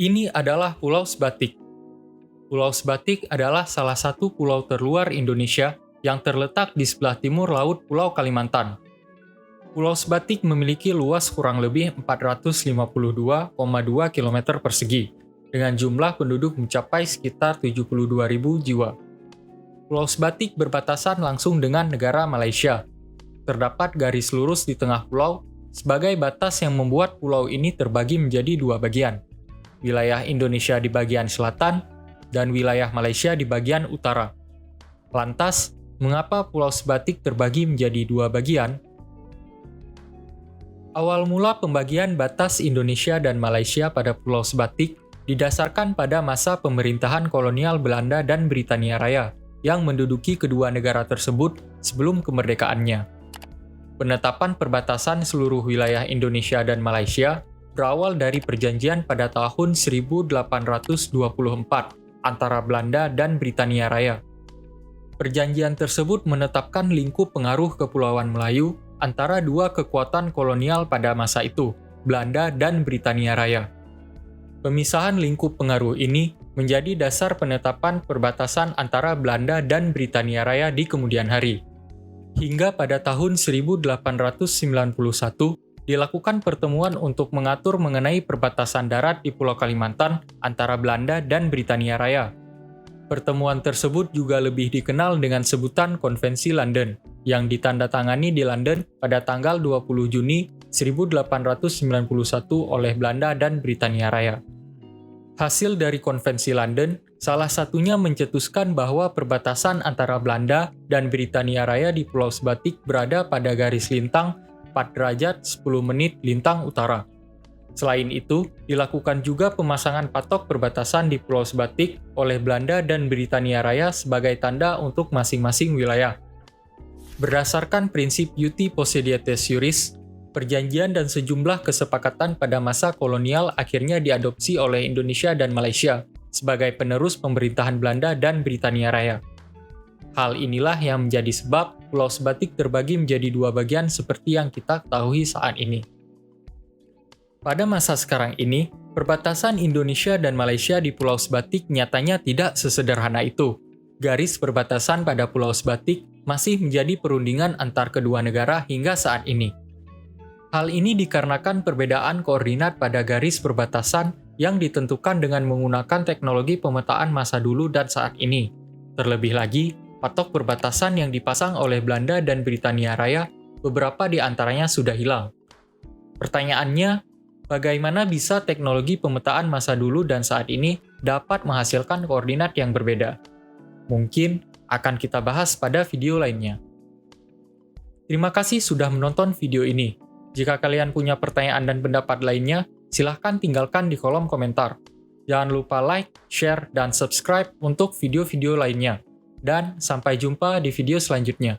Ini adalah Pulau Sebatik. Pulau Sebatik adalah salah satu pulau terluar Indonesia yang terletak di sebelah timur laut Pulau Kalimantan. Pulau Sebatik memiliki luas kurang lebih 452,2 km persegi, dengan jumlah penduduk mencapai sekitar 72.000 jiwa. Pulau Sebatik berbatasan langsung dengan negara Malaysia. Terdapat garis lurus di tengah pulau sebagai batas yang membuat pulau ini terbagi menjadi dua bagian. Wilayah Indonesia di bagian selatan dan wilayah Malaysia di bagian utara. Lantas, mengapa Pulau Sebatik terbagi menjadi dua bagian? Awal mula pembagian batas Indonesia dan Malaysia pada Pulau Sebatik didasarkan pada masa pemerintahan kolonial Belanda dan Britania Raya yang menduduki kedua negara tersebut sebelum kemerdekaannya. Penetapan perbatasan seluruh wilayah Indonesia dan Malaysia berawal dari perjanjian pada tahun 1824 antara Belanda dan Britania Raya. Perjanjian tersebut menetapkan lingkup pengaruh Kepulauan Melayu antara dua kekuatan kolonial pada masa itu, Belanda dan Britania Raya. Pemisahan lingkup pengaruh ini menjadi dasar penetapan perbatasan antara Belanda dan Britania Raya di kemudian hari. Hingga pada tahun 1891, dilakukan pertemuan untuk mengatur mengenai perbatasan darat di Pulau Kalimantan antara Belanda dan Britania Raya. Pertemuan tersebut juga lebih dikenal dengan sebutan Konvensi London, yang ditandatangani di London pada tanggal 20 Juni 1891 oleh Belanda dan Britania Raya. Hasil dari Konvensi London, salah satunya mencetuskan bahwa perbatasan antara Belanda dan Britania Raya di Pulau Sebatik berada pada garis lintang 4 derajat 10 menit lintang utara. Selain itu, dilakukan juga pemasangan patok perbatasan di Pulau Sebatik oleh Belanda dan Britania Raya sebagai tanda untuk masing-masing wilayah. Berdasarkan prinsip Iuti Possidetis Juris, perjanjian dan sejumlah kesepakatan pada masa kolonial akhirnya diadopsi oleh Indonesia dan Malaysia sebagai penerus pemerintahan Belanda dan Britania Raya. Hal inilah yang menjadi sebab Pulau Sebatik terbagi menjadi dua bagian seperti yang kita ketahui saat ini. Pada masa sekarang ini, perbatasan Indonesia dan Malaysia di Pulau Sebatik nyatanya tidak sesederhana itu. Garis perbatasan pada Pulau Sebatik masih menjadi perundingan antar kedua negara hingga saat ini. Hal ini dikarenakan perbedaan koordinat pada garis perbatasan yang ditentukan dengan menggunakan teknologi pemetaan masa dulu dan saat ini. Terlebih lagi, patok perbatasan yang dipasang oleh Belanda dan Britania Raya, beberapa di antaranya sudah hilang. Pertanyaannya, bagaimana bisa teknologi pemetaan masa dulu dan saat ini dapat menghasilkan koordinat yang berbeda? Mungkin akan kita bahas pada video lainnya. Terima kasih sudah menonton video ini. Jika kalian punya pertanyaan dan pendapat lainnya, silahkan tinggalkan di kolom komentar. Jangan lupa like, share, dan subscribe untuk video-video lainnya. Dan sampai jumpa di video selanjutnya.